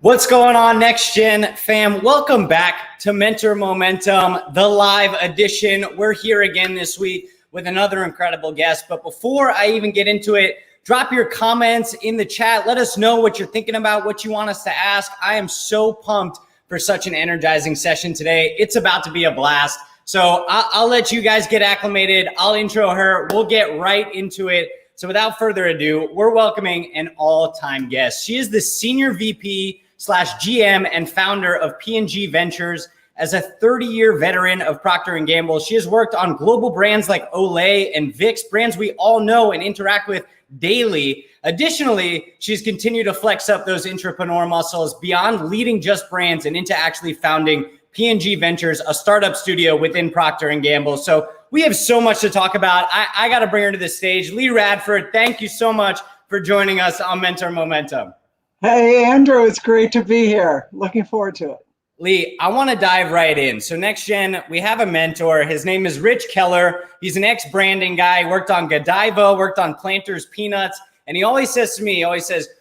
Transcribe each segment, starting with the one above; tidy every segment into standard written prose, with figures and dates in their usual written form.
What's going on, Next Gen fam? Welcome back to Mentor Momentum, the live edition. We're here again this week with another incredible guest. But before I even get into it, drop your comments in the chat. Let us know what you're thinking about, what you want us to ask. I am so pumped for such an energizing session today. It's about to be a blast. So I'll let you guys get acclimated. I'll intro her. We'll get right into it. So without further ado, we're welcoming an all-time guest. She is the Senior VP/GM and founder of P&G Ventures. As a 30-year veteran of Procter & Gamble, she has worked on global brands like Olay and Vicks, brands we all know and interact with daily. Additionally, she's continued to flex up those entrepreneur muscles beyond leading just brands and into actually founding P&G Ventures, a startup studio within Procter & Gamble. So we have so much to talk about. I got to bring her to the stage. Leigh Radford, thank you so much for joining us on Mentor Momentum. Hey, Andrew, it's great to be here. Looking forward to it. Leigh, I want to dive right in. So Next Gen, we have a mentor. His name is Rich Keller. He's an ex-branding guy, worked on Godiva, worked on Planters Peanuts. And he always says to me,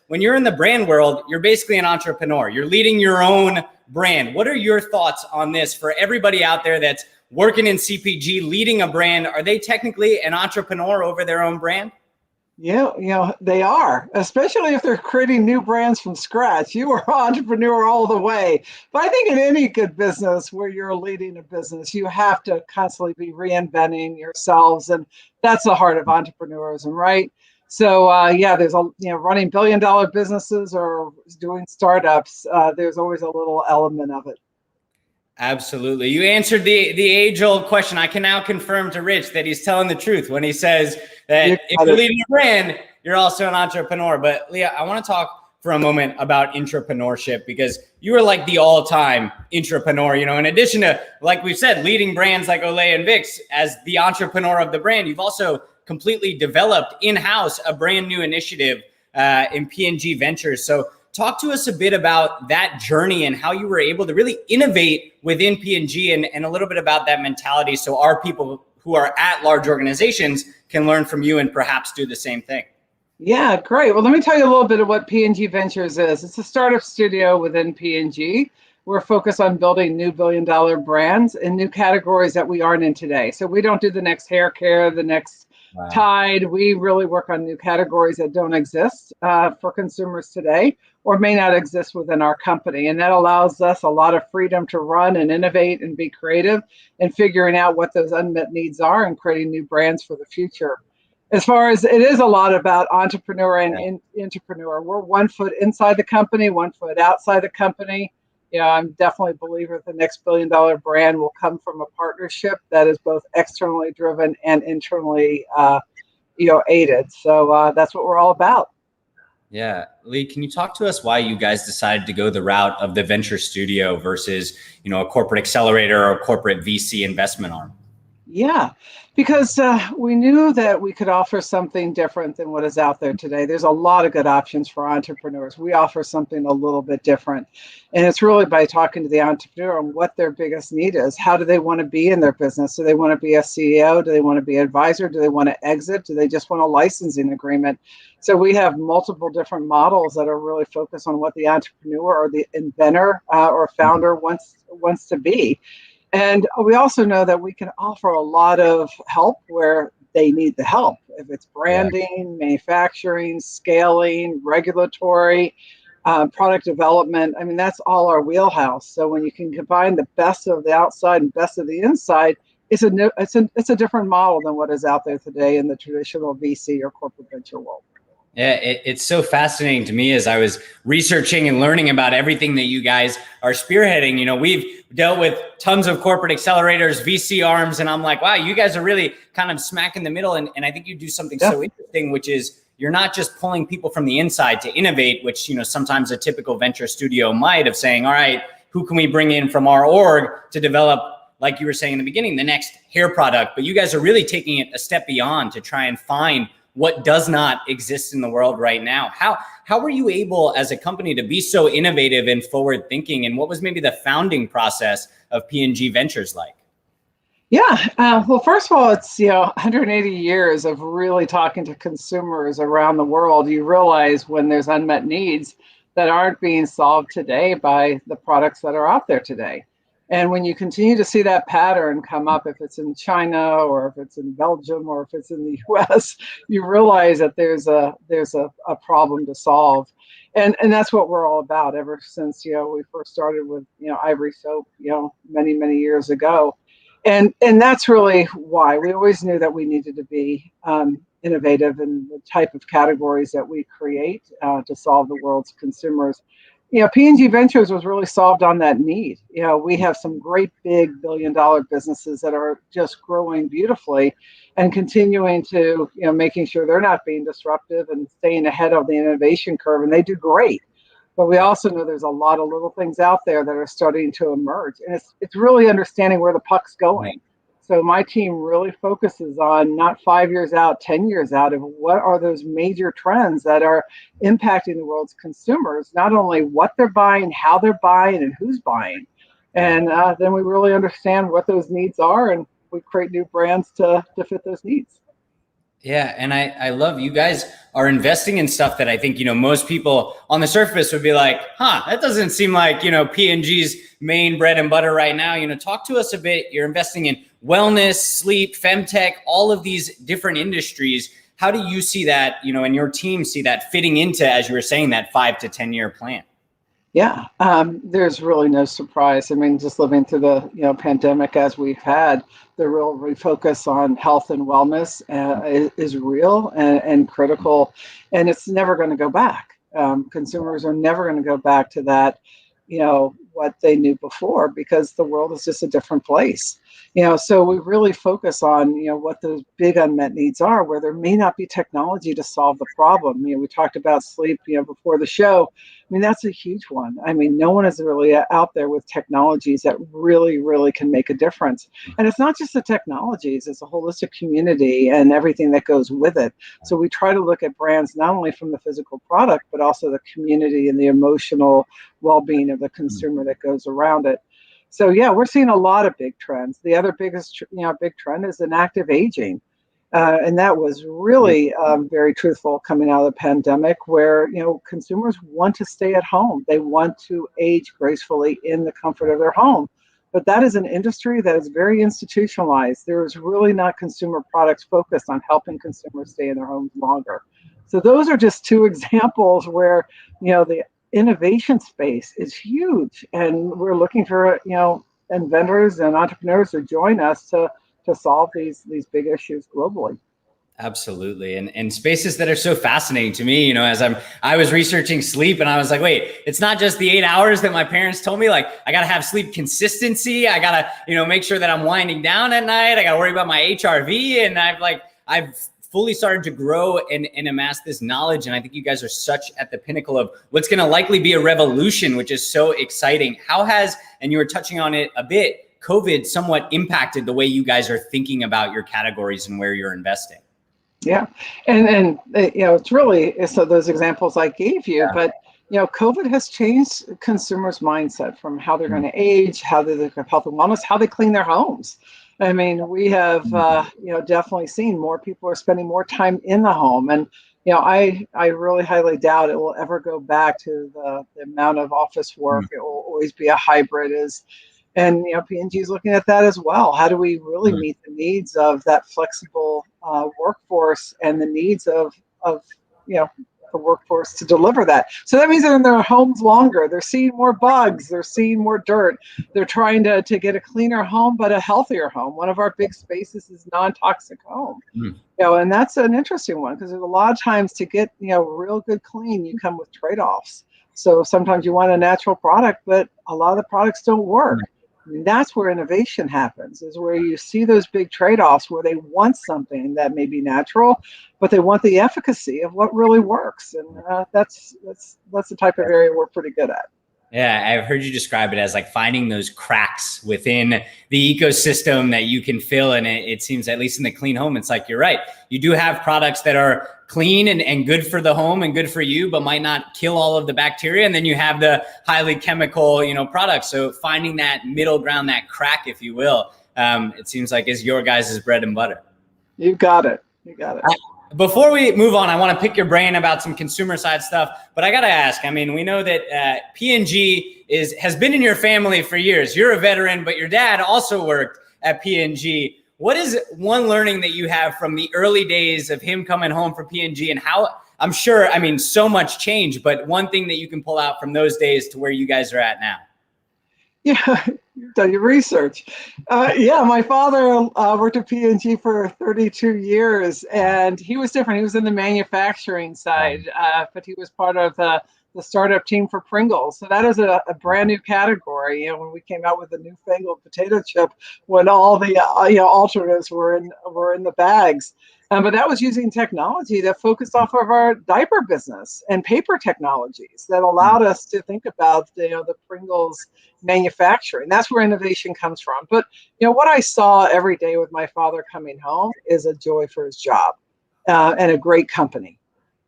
when you're in the brand world, you're basically an entrepreneur. You're leading your own brand. What are your thoughts on this for everybody out there that's working in CPG, leading a brand? Are they technically an entrepreneur over their own brand? Yeah, they are, especially if they're creating new brands from scratch. You are an entrepreneur all the way. But I think in any good business where you're leading a business, you have to constantly be reinventing yourselves. And that's the heart of entrepreneurism, right? So there's running billion-dollar businesses or doing startups. There's always a little element of it. Absolutely. You answered the age-old question. I can now confirm to Rich that he's telling the truth when he says that if you're leading a brand, you're also an entrepreneur. But Leah, I want to talk for a moment about entrepreneurship because you are like the all-time entrepreneur. In addition to, like we've said, leading brands like Olay and Vicks as the entrepreneur of the brand, you've also completely developed in-house a brand new initiative in P&G Ventures. So talk to us a bit about that journey and how you were able to really innovate within P&G and a little bit about that mentality so our people who are at large organizations can learn from you and perhaps do the same thing. Yeah, great. Well, let me tell you a little bit of what P&G Ventures is. It's a startup studio within P&G. We're focused on building new billion-dollar brands in new categories that we aren't in today. So we don't do the next hair care, the next Tide. We really work on new categories that don't exist for consumers today or may not exist within our company. And that allows us a lot of freedom to run and innovate and be creative and figuring out what those unmet needs are and creating new brands for the future. As far as it is a lot about entrepreneur and entrepreneur. We're 1 foot inside the company, 1 foot outside the company. I'm definitely a believer the next billion-dollar brand will come from a partnership that is both externally driven and internally, aided. So that's what we're all about. Yeah. Leigh, can you talk to us why you guys decided to go the route of the venture studio versus, a corporate accelerator or a corporate VC investment arm? Yeah, because we knew that we could offer something different than what is out there today. There's a lot of good options for entrepreneurs. We offer something a little bit different. And it's really by talking to the entrepreneur on what their biggest need is. How do they want to be in their business? Do they want to be a CEO? Do they want to be an advisor? Do they want to exit? Do they just want a licensing agreement? So we have multiple different models that are really focused on what the entrepreneur or the inventor or founder wants to be. And we also know that we can offer a lot of help where they need the help. If it's branding, manufacturing, scaling, regulatory, product development, that's all our wheelhouse. So when you can combine the best of the outside and best of the inside, it's a different model than what is out there today in the traditional VC or corporate venture world. Yeah, it's so fascinating to me as I was researching and learning about everything that you guys are spearheading. We've dealt with tons of corporate accelerators, VC arms, and I'm like, wow, you guys are really kind of smack in the middle. And I think you do something so interesting, which is you're not just pulling people from the inside to innovate, which, sometimes a typical venture studio might of saying, all right, who can we bring in from our org to develop, like you were saying in the beginning, the next hair product. But you guys are really taking it a step beyond to try and find what does not exist in the world right now. How were you able as a company to be so innovative and forward thinking? And what was maybe the founding process of P&G Ventures like? Yeah, well, first of all, it's 180 years of really talking to consumers around the world. You realize when there's unmet needs that aren't being solved today by the products that are out there today. And when you continue to see that pattern come up, if it's in China or if it's in Belgium or if it's in the US, you realize that there's a problem to solve. And that's what we're all about ever since, we first started with, Ivory soap, many years ago. And that's really why we always knew that we needed to be innovative in the type of categories that we create to solve the world's consumers. P&G Ventures was really solved on that need. We have some great big billion-dollar businesses that are just growing beautifully and continuing to, making sure they're not being disruptive and staying ahead of the innovation curve, and they do great. But we also know there's a lot of little things out there that are starting to emerge, and it's really understanding where the puck's going. So my team really focuses on not 5 years out, 10 years out, of what are those major trends that are impacting the world's consumers, not only what they're buying, how they're buying, and who's buying. And then we really understand what those needs are, and we create new brands to fit those needs. Yeah, and I love you guys are investing in stuff that I think, most people on the surface would be like, that doesn't seem like, P&G's main bread and butter right now. Talk to us a bit. You're investing in wellness, sleep, femtech, all of these different industries. How do you see that, and your team see that fitting into, as you were saying, that 5 to 10 year plan? Yeah, there's really no surprise. I mean, just living through the pandemic as we've had, the real refocus on health and wellness is real and critical, and it's never going to go back. Consumers are never going to go back to that, what they knew before, because the world is just a different place. So we really focus on, what those big unmet needs are, where there may not be technology to solve the problem. We talked about sleep, before the show. I mean, that's a huge one. I mean, no one is really out there with technologies that really can make a difference. And it's not just the technologies, it's a holistic community and everything that goes with it. So we try to look at brands not only from the physical product, but also the community and the emotional well-being of the consumer that goes around it. So yeah, we're seeing a lot of big trends. The other biggest, big trend is an active aging. And that was really very truthful coming out of the pandemic, where, consumers want to stay at home. They want to age gracefully in the comfort of their home. But that is an industry that is very institutionalized. There is really not consumer products focused on helping consumers stay in their homes longer. So those are just two examples where, the innovation space is huge. And we're looking for, inventors and entrepreneurs to join us to solve these big issues globally. Absolutely. And spaces that are so fascinating to me, as I was researching sleep, and I was like, wait, it's not just the 8 hours that my parents told me. Like, I got to have sleep consistency. I got to, make sure that I'm winding down at night. I got to worry about my HRV. And I've fully started to grow and amass this knowledge. And I think you guys are such at the pinnacle of what's going to likely be a revolution, which is so exciting. How has, and you were touching on it a bit, COVID somewhat impacted the way you guys are thinking about your categories and where you're investing? Yeah. And it's really, so those examples I gave you, but, COVID has changed consumers' mindset from how they're going to age, how they look at health and wellness, how they clean their homes. I mean, we have, definitely seen more people are spending more time in the home. And, I really highly doubt it will ever go back to the amount of office work. It will always be a hybrid. And, P&G is looking at that as well. How do we really meet the needs of that flexible workforce and the needs of the workforce to deliver that? So that means they're in their homes longer. They're seeing more bugs. They're seeing more dirt. They're trying to get a cleaner home, but a healthier home. One of our big spaces is non-toxic home. And that's an interesting one, because there's a lot of times to get, real good clean, you come with trade-offs. So sometimes you want a natural product, but a lot of the products don't work. And that's where innovation happens, is where you see those big trade-offs where they want something that may be natural, but they want the efficacy of what really works. And that's the type of area we're pretty good at. Yeah, I've heard you describe it as like finding those cracks within the ecosystem that you can fill. And it seems, at least in the clean home, it's like, you're right. You do have products that are clean and good for the home and good for you, but might not kill all of the bacteria. And then you have the highly chemical, products. So finding that middle ground, that crack, if you will, it seems like is your guys' bread and butter. You got it. You got it. Before we move on, I want to pick your brain about some consumer side stuff, but I got to ask, I mean, we know that P&G has been in your family for years. You're a veteran, but your dad also worked at P&G. What is one learning that you have from the early days of him coming home from P&G, and how, I'm sure, I mean, so much change, but one thing that you can pull out from those days to where you guys are at now? Yeah, you've done your research. Yeah, my father worked at P&G for 32 years, and he was different. He was in the manufacturing side, but he was part of the startup team for Pringles. So that is a brand new category. You know, when we came out with the newfangled potato chip, when all the alternatives were in the bags. But that was using technology that focused off of our diaper business and paper technologies that allowed us to think about the Pringles manufacturing. That's where innovation comes from. But what I saw every day with my father coming home is a joy for his job and a great company.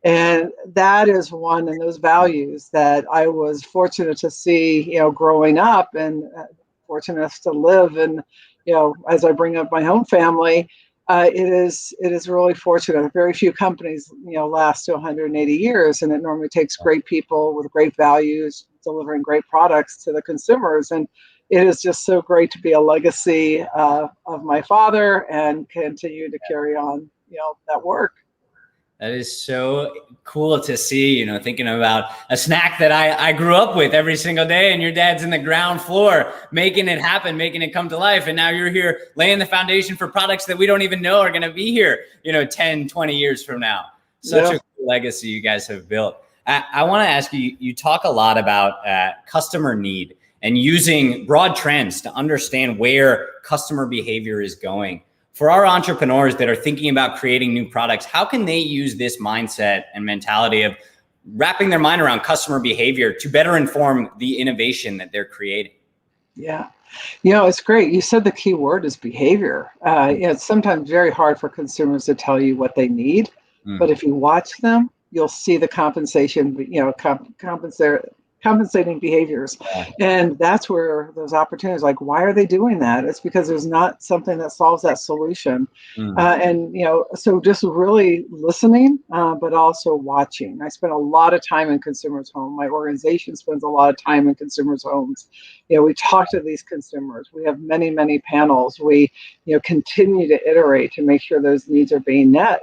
And that is one of those values that I was fortunate to see, growing up, and fortunate enough to live. And, as I bring up my own family, it is really fortunate. Very few companies, last to 180 years, and it normally takes great people with great values delivering great products to the consumers. And it is just so great to be a legacy of my father and continue to carry on, that work. That is so cool to see, thinking about a snack that I grew up with every single day, and your dad's in the ground floor making it happen, making it come to life. And now you're here laying the foundation for products that we don't even know are going to be here, 10, 20 years from now. Such a cool legacy you guys have built. I want to ask you, you talk a lot about customer need and using broad trends to understand where customer behavior is going. For our entrepreneurs that are thinking about creating new products, how can they use this mindset and mentality of wrapping their mind around customer behavior to better inform the innovation that they're creating? Yeah. It's great. You said the key word is behavior. It's sometimes very hard for consumers to tell you what they need, but if you watch them, you'll see the compensating behaviors. And that's where those opportunities, like, why are they doing that? It's because there's not something that solves that solution. So just really listening, but also watching. I spend a lot of time in consumers' homes. My organization spends a lot of time in consumers' homes. We talk to these consumers. We have many, many panels. We, continue to iterate to make sure those needs are being met.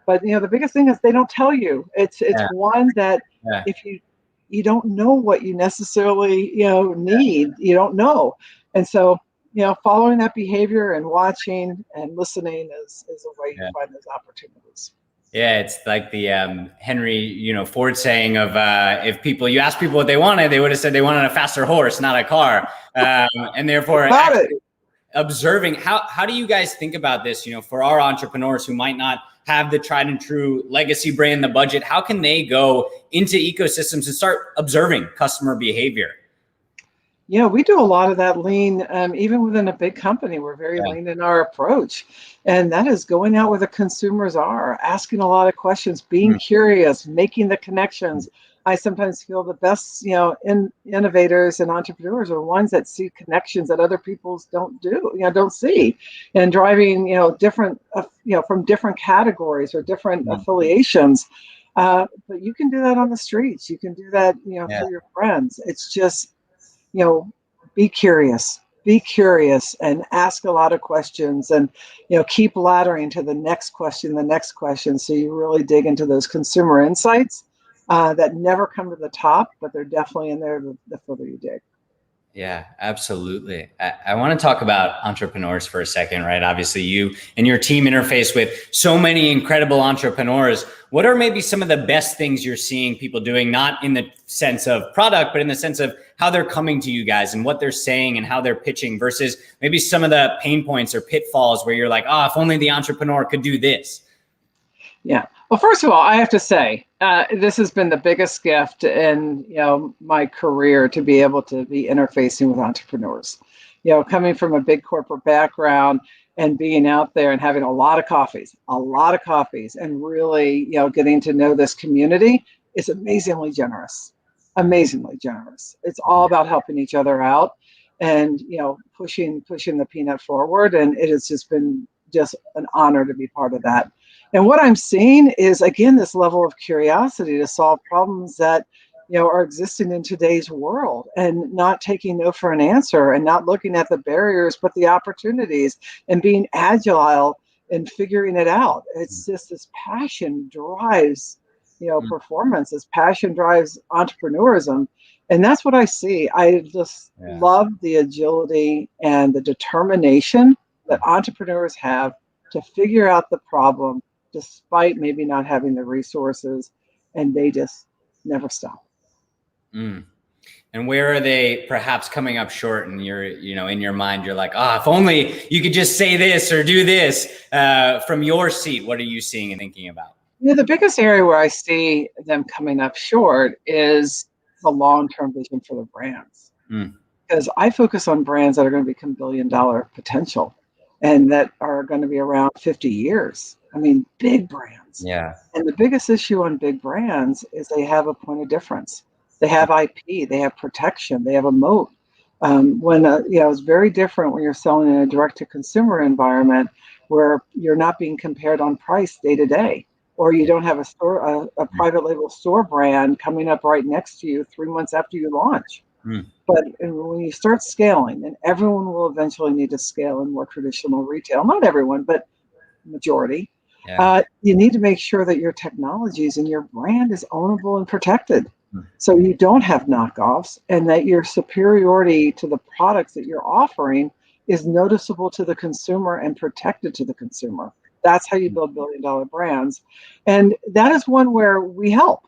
But, the biggest thing is they don't tell you. It's one that if you don't know what you necessarily, need, you don't know. And so, following that behavior and watching and listening is a way you find those opportunities. Yeah, it's like the Henry, Ford saying of if you ask people what they wanted, they would have said they wanted a faster horse, not a car. And therefore, observing, how do you guys think about this, for our entrepreneurs who might not have the tried and true legacy brand, the budget, how can they go into ecosystems and start observing customer behavior? Yeah, we do a lot of that lean, even within a big company. We're very lean in our approach. And that is going out where the consumers are, asking a lot of questions, being curious, making the connections. I sometimes feel the best, innovators and entrepreneurs are ones that see connections that other people don't see, and driving, different, from different categories or different affiliations. But you can do that on the streets. You can do that, through your friends. It's just, be curious and ask a lot of questions, and, keep laddering to the next question. So you really dig into those consumer insights that never come to the top, but they're definitely in there the further you dig. Yeah, absolutely. I want to talk about entrepreneurs for a second, right? Obviously, you and your team interface with so many incredible entrepreneurs. What are maybe some of the best things you're seeing people doing, not in the sense of product, but in the sense of how they're coming to you guys and what they're saying and how they're pitching, versus maybe some of the pain points or pitfalls where you're like, if only the entrepreneur could do this? Yeah. Well, first of all, I have to say, this has been the biggest gift in my career, to be able to be interfacing with entrepreneurs. Coming from a big corporate background and being out there and having a lot of coffees, and really, getting to know this community is amazingly generous. It's all about helping each other out and, pushing the peanut forward. And it has just been an honor to be part of that. And what I'm seeing is, again, this level of curiosity to solve problems that, are existing in today's world, and not taking no for an answer, and not looking at the barriers, but the opportunities, and being agile and figuring it out. It's just this passion drives, performance. This passion drives entrepreneurism. And that's what I see. I just love the agility and the determination that entrepreneurs have to figure out the problem despite maybe not having the resources, and they just never stop. And where are they perhaps coming up short in your mind? You're like, if only you could just say this or do this. From your seat, what are you seeing and thinking about? The biggest area where I see them coming up short is the long-term vision for the brands. Because I focus on brands that are going to become billion-dollar potential and that are going to be around 50 years. I mean, big brands. Yeah. And the biggest issue on big brands is they have a point of difference. They have IP, they have protection, they have a moat. It's very different when you're selling in a direct-to-consumer environment where you're not being compared on price day to day, or you don't have a private label store brand coming up right next to you 3 months after you launch. But when you start scaling, and everyone will eventually need to scale in more traditional retail, not everyone, but majority, you need to make sure that your technologies and your brand is ownable and protected. So you don't have knockoffs, and that your superiority to the products that you're offering is noticeable to the consumer and protected to the consumer. That's how you build billion-dollar brands. And that is one where we help,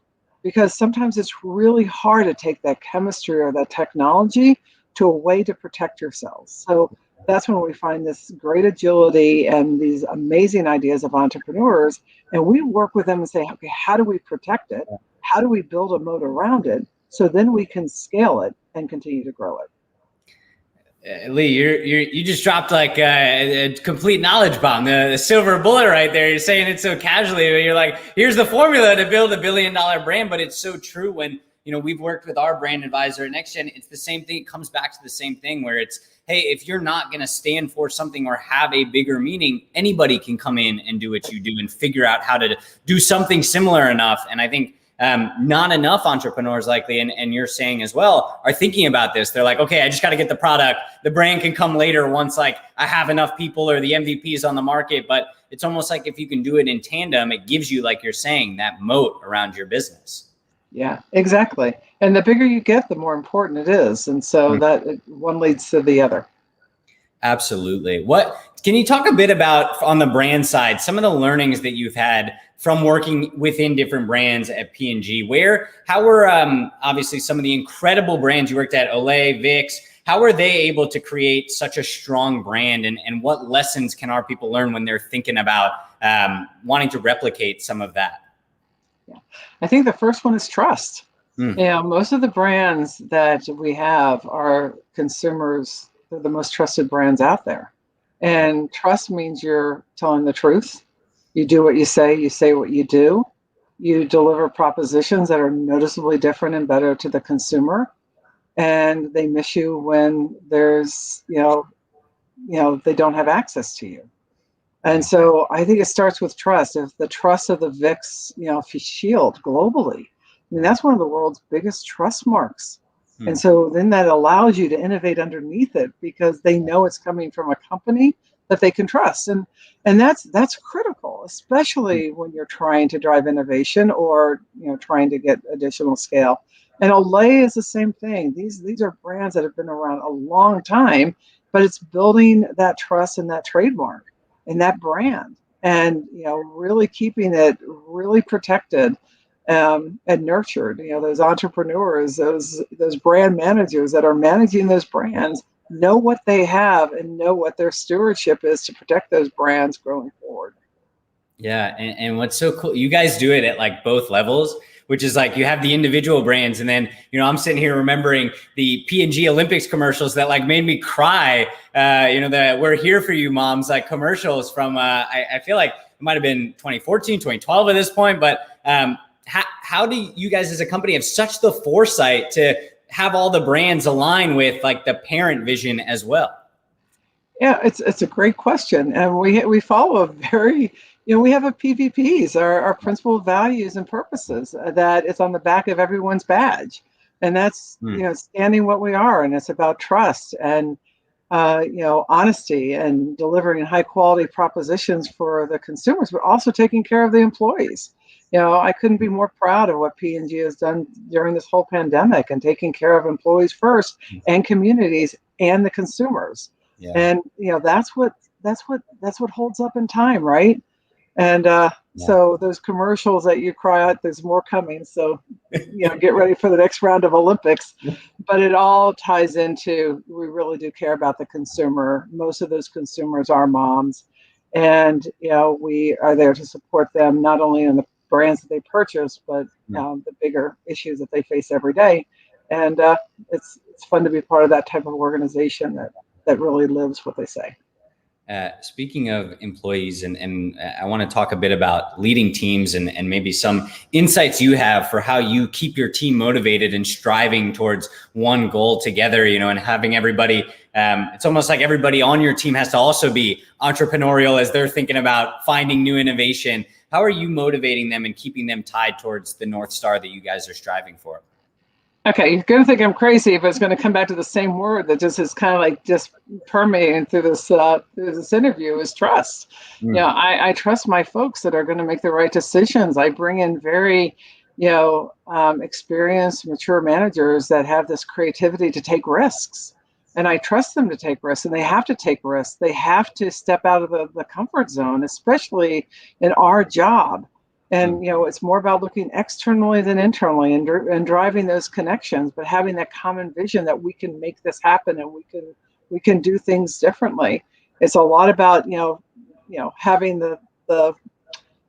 because sometimes it's really hard to take that chemistry or that technology to a way to protect yourselves. So that's when we find this great agility and these amazing ideas of entrepreneurs. And we work with them and say, okay, how do we protect it? How do we build a moat around it? So then we can scale it and continue to grow it. Leigh, you just dropped like a complete knowledge bomb, the silver bullet right there. You're saying it so casually, but you're like, here's the formula to build a billion-dollar brand. But it's so true. When we've worked with our brand advisor at NextGen, it's the same thing. It comes back to the same thing where it's, hey, if you're not going to stand for something or have a bigger meaning, anybody can come in and do what you do and figure out how to do something similar enough. And I think not enough entrepreneurs likely, and you're saying as well, are thinking about this. They're like, okay, I just got to get the product. The brand can come later once like I have enough people or the MVP is on the market. But it's almost like if you can do it in tandem, it gives you, like you're saying, that moat around your business. Yeah, exactly. And the bigger you get, the more important it is. And so that one leads to the other. Absolutely. What can you talk a bit about on the brand side, some of the learnings that you've had from working within different brands at P&G? How were obviously some of the incredible brands you worked at, Olay, Vicks, how were they able to create such a strong brand, and what lessons can our people learn when they're thinking about wanting to replicate some of that? Yeah. I think the first one is trust. Most of the brands that we have are consumers. They're the most trusted brands out there. And trust means you're telling the truth. You do what you say what you do. You deliver propositions that are noticeably different and better to the consumer. And they miss you when there's, they don't have access to you. And so I think it starts with trust. If the trust of the Vicks, shield globally, that's one of the world's biggest trust marks. And so then that allows you to innovate underneath it because they know it's coming from a company that they can trust. And that's critical, especially when you're trying to drive innovation or, trying to get additional scale. And Olay is the same thing. These are brands that have been around a long time, but it's building that trust and that trademark and that brand and, really keeping it really protected and nurtured. Those entrepreneurs, those brand managers that are managing those brands know what they have and know what their stewardship is to protect those brands going forward. Yeah. And what's so cool, you guys do it at like both levels, which is like you have the individual brands. And then, I'm sitting here remembering the P&G Olympics commercials that like made me cry, the "We're here for you, moms," like commercials from, I feel like it might've been 2014, 2012 at this point. But how do you guys as a company have such the foresight to have all the brands align with like the parent vision as well? Yeah, it's a great question, and we follow a very, we have a PVPs, our principal values and purposes, that it's on the back of everyone's badge, and that's standing what we are, and it's about trust and honesty and delivering high quality propositions for the consumers, but also taking care of the employees. I couldn't be more proud of what P&G has done during this whole pandemic and taking care of employees first and communities and the consumers. Yeah. And that's what holds up in time, right? And so those commercials that you cry out, there's more coming. So get ready for the next round of Olympics. But it all ties into, we really do care about the consumer. Most of those consumers are moms, and we are there to support them not only in the brands that they purchase, but the bigger issues that they face every day. And it's fun to be part of that type of organization that really lives what they say. Speaking of employees, and I want to talk a bit about leading teams and maybe some insights you have for how you keep your team motivated and striving towards one goal together, and having everybody, it's almost like everybody on your team has to also be entrepreneurial as they're thinking about finding new innovation. How are you motivating them and keeping them tied towards the North Star that you guys are striving for? Okay, you're going to think I'm crazy, but it's going to come back to the same word that just is kind of like just permeating through this interview is trust. I trust my folks that are going to make the right decisions. I bring in very, experienced, mature managers that have this creativity to take risks, and I trust them to take risks. And they have to take risks. They have to step out of the comfort zone, especially in our job. And it's more about looking externally than internally, and driving those connections, but having that common vision that we can make this happen and we can do things differently. It's a lot about having the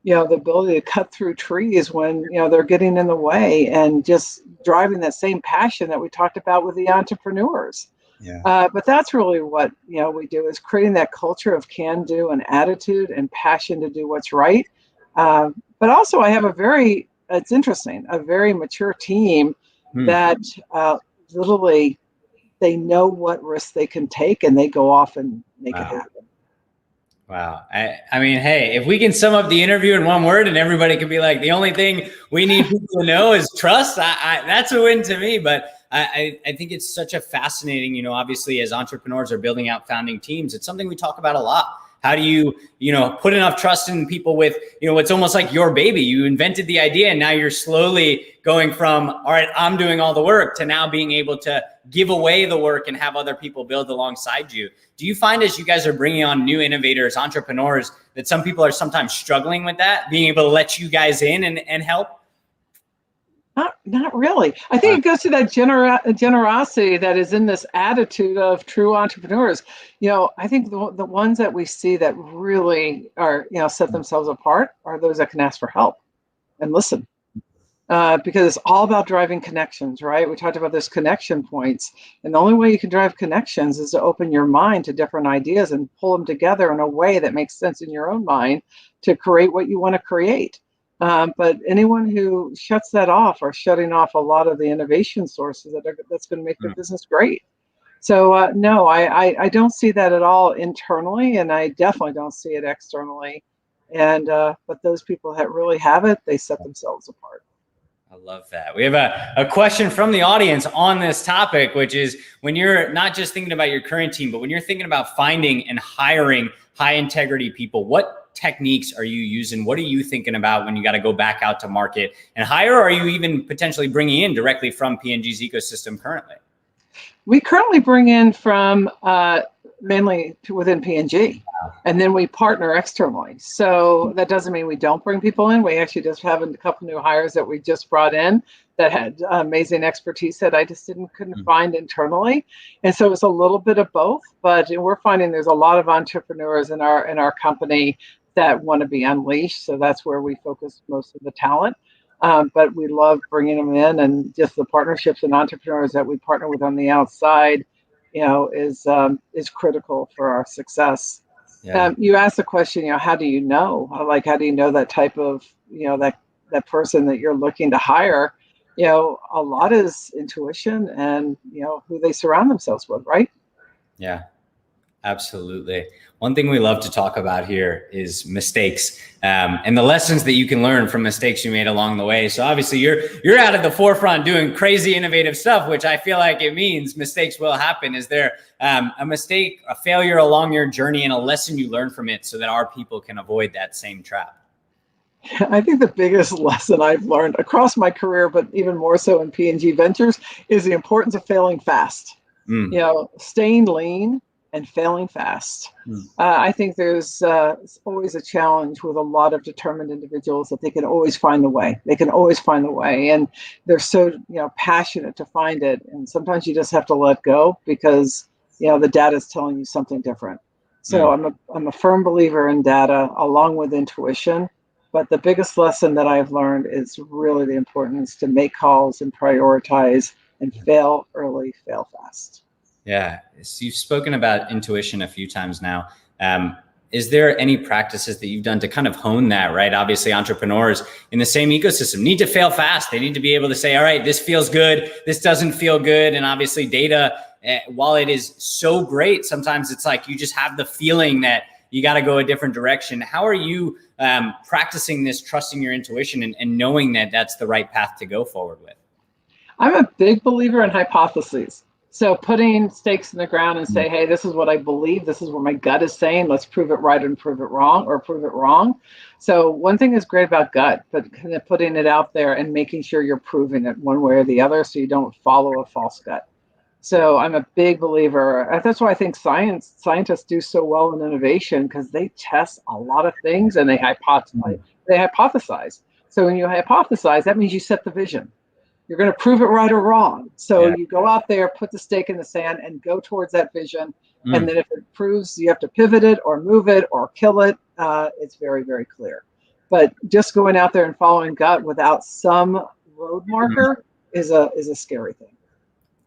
ability to cut through trees when they're getting in the way, and just driving that same passion that we talked about with the entrepreneurs. But that's really what we do, is creating that culture of can do and attitude and passion to do what's right. But also I have a very mature team that literally they know what risks they can take, and they go off and make it happen. Wow. I mean, hey, if we can sum up the interview in one word and everybody can be like, the only thing we need people to know is trust, that's a win to me. But I think it's such a fascinating, obviously as entrepreneurs are building out founding teams, it's something we talk about a lot. How do you, put enough trust in people with, it's almost like your baby. You invented the idea, and now you're slowly going from, all right, I'm doing all the work, to now being able to give away the work and have other people build alongside you. Do you find, as you guys are bringing on new innovators, entrepreneurs, that some people are sometimes struggling with that, being able to let you guys in and help? Not really. I think it goes to that generosity that is in this attitude of true entrepreneurs. I think the ones that we see that really are, set themselves apart are those that can ask for help and listen. Because it's all about driving connections, right? We talked about those connection points. And the only way you can drive connections is to open your mind to different ideas and pull them together in a way that makes sense in your own mind to create what you want to create. But anyone who shuts that off are shutting off a lot of the innovation sources that's going to make their business great. So no, I don't see that at all internally, and I definitely don't see it externally. And but those people that really have it, they set themselves apart. I love that. We have a question from the audience on this topic, which is, when you're not just thinking about your current team, but when you're thinking about finding and hiring high integrity people, what techniques are you using? What are you thinking about when you got to go back out to market and hire? Or are you even potentially bringing in directly from P&G's ecosystem currently? We currently bring in from mainly within P&G, and then we partner externally. So that doesn't mean we don't bring people in. We actually just have a couple new hires that we just brought in that had amazing expertise that I just couldn't find internally. And so it's a little bit of both, but we're finding there's a lot of entrepreneurs in our company that want to be unleashed. So that's where we focus most of the talent. But we love bringing them in, and just the partnerships and entrepreneurs that we partner with on the outside, is critical for our success. Yeah. You asked the question, how do you know? How do you know that type of, that person that you're looking to hire? A lot is intuition and, who they surround themselves with, right? Yeah. Absolutely. One thing we love to talk about here is mistakes, and the lessons that you can learn from mistakes you made along the way. So obviously you're out at the forefront doing crazy innovative stuff, which I feel like it means mistakes will happen. Is there a mistake, a failure along your journey, and a lesson you learned from it so that our people can avoid that same trap? I think the biggest lesson I've learned across my career, but even more so in P&G Ventures, is the importance of failing fast. Staying lean and failing fast. I think there's always a challenge with a lot of determined individuals that they can always find the way. They can always find the way, and they're so passionate to find it. And sometimes you just have to let go because the data is telling you something different. So I'm a firm believer in data along with intuition. But the biggest lesson that I've learned is really the importance to make calls and prioritize and fail early, fail fast. Yeah, so you've spoken about intuition a few times now. Is there any practices that you've done to kind of hone that, right? Obviously, entrepreneurs in the same ecosystem need to fail fast. They need to be able to say, all right, this feels good, this doesn't feel good. And obviously data, while it is so great, sometimes it's like you just have the feeling that you got to go a different direction. How are you practicing this, trusting your intuition and knowing that that's the right path to go forward with? I'm a big believer in hypotheses. So putting stakes in the ground and say, hey, this is what I believe. This is what my gut is saying. Let's prove it right and prove it wrong, or prove it wrong. So one thing is great about gut, but kind of putting it out there and making sure you're proving it one way or the other so you don't follow a false gut. So I'm a big believer. That's why I think scientists do so well in innovation, because they test a lot of things and they hypothesize. So when you hypothesize, that means you set the vision. You're going to prove it right or wrong. So you go out there, put the stake in the sand, and go towards that vision. And then if it proves you have to pivot it or move it or kill it, it's very, very clear. But just going out there and following gut without some road marker is a scary thing.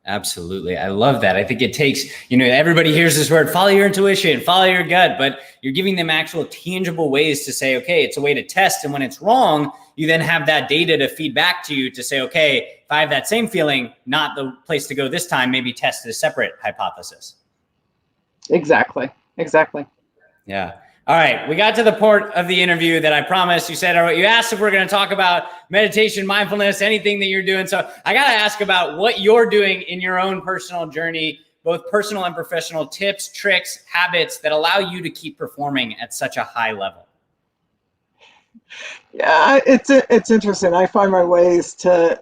Absolutely. I love that. I think it takes, everybody hears this word, follow your intuition, follow your gut, but you're giving them actual tangible ways to say, okay, it's a way to test. And when it's wrong, you then have that data to feed back to you to say, okay, if I have that same feeling, not the place to go this time, maybe test a separate hypothesis. Exactly. Yeah. All right. We got to the part of the interview that I promised. You said, all right, you asked if we're going to talk about meditation, mindfulness, anything that you're doing. So I got to ask about what you're doing in your own personal journey, both personal and professional, tips, tricks, habits that allow you to keep performing at such a high level. Yeah, it's interesting. I find my ways to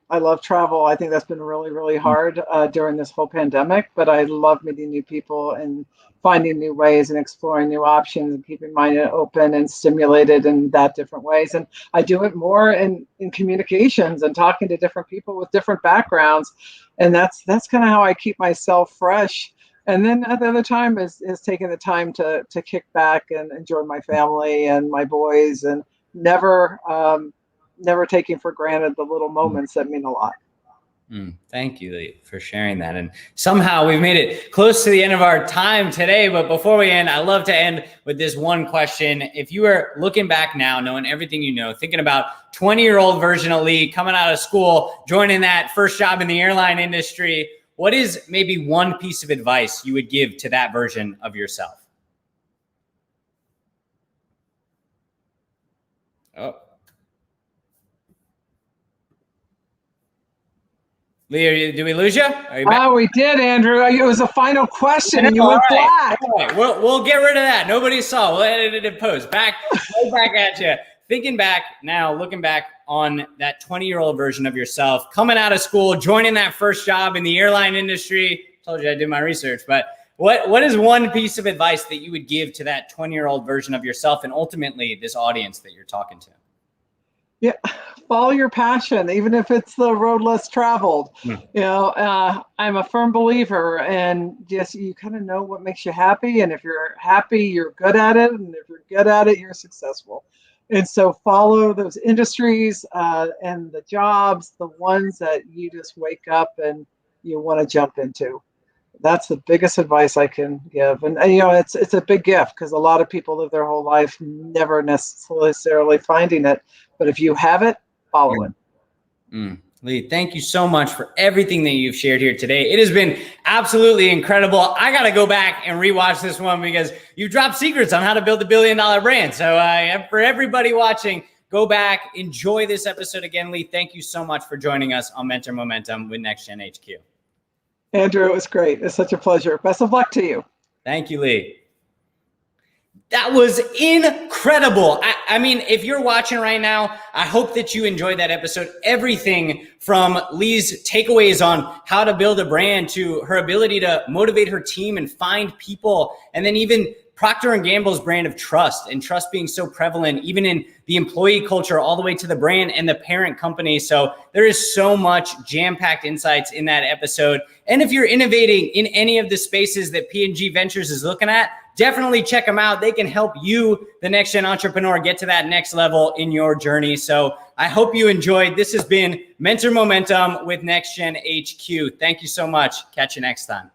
I love travel. I think that's been really, really hard during this whole pandemic, but I love meeting new people and finding new ways and exploring new options and keeping my mind open and stimulated in that different ways. And I do it more in communications and talking to different people with different backgrounds. And that's kind of how I keep myself fresh. And then at the other time is taking the time to kick back and enjoy my family and my boys, and never taking for granted the little moments that mean a lot. Thank you, Leigh, for sharing that. And somehow we've made it close to the end of our time today. But before we end, I love to end with this one question. If you were looking back now, knowing everything you know, thinking about 20-year-old version of Leigh coming out of school, joining that first job in the airline industry, what is maybe one piece of advice you would give to that version of yourself? Oh. Leigh, did we lose you? Oh, we did, Andrew. It was a final question, and you went black. All right. We'll get rid of that. Nobody saw. We'll edit it in post. Right back at you. Thinking back now, looking back on that 20-year-old version of yourself, coming out of school, joining that first job in the airline industry. Told you I did my research, but what is one piece of advice that you would give to that 20-year-old version of yourself, and ultimately this audience that you're talking to? Yeah, follow your passion, even if it's the road less traveled. I'm a firm believer, and just you kind of know what makes you happy. And if you're happy, you're good at it. And if you're good at it, you're successful. And so follow those industries and the jobs, the ones that you just wake up and you want to jump into. That's the biggest advice I can give. And it's a big gift, because a lot of people live their whole life never necessarily finding it. But if you have it, follow it. Leigh, thank you so much for everything that you've shared here today. It has been absolutely incredible. I got to go back and rewatch this one because you dropped secrets on how to build a $1 billion brand. So for everybody watching, go back, enjoy this episode again. Leigh, thank you so much for joining us on Mentor Momentum with NGHQ. Andrew, it was great. It's such a pleasure. Best of luck to you. Thank you, Leigh. That was incredible. I mean, if you're watching right now, I hope that you enjoyed that episode. Everything from Leigh's takeaways on how to build a brand to her ability to motivate her team and find people, and then even Procter & Gamble's brand of trust, and trust being so prevalent even in the employee culture all the way to the brand and the parent company. So there is so much jam-packed insights in that episode. And if you're innovating in any of the spaces that P&G Ventures is looking at, definitely check them out. They can help you, the next gen entrepreneur, get to that next level in your journey. So I hope you enjoyed. This has been Mentor Momentum with NGHQ. Thank you so much. Catch you next time.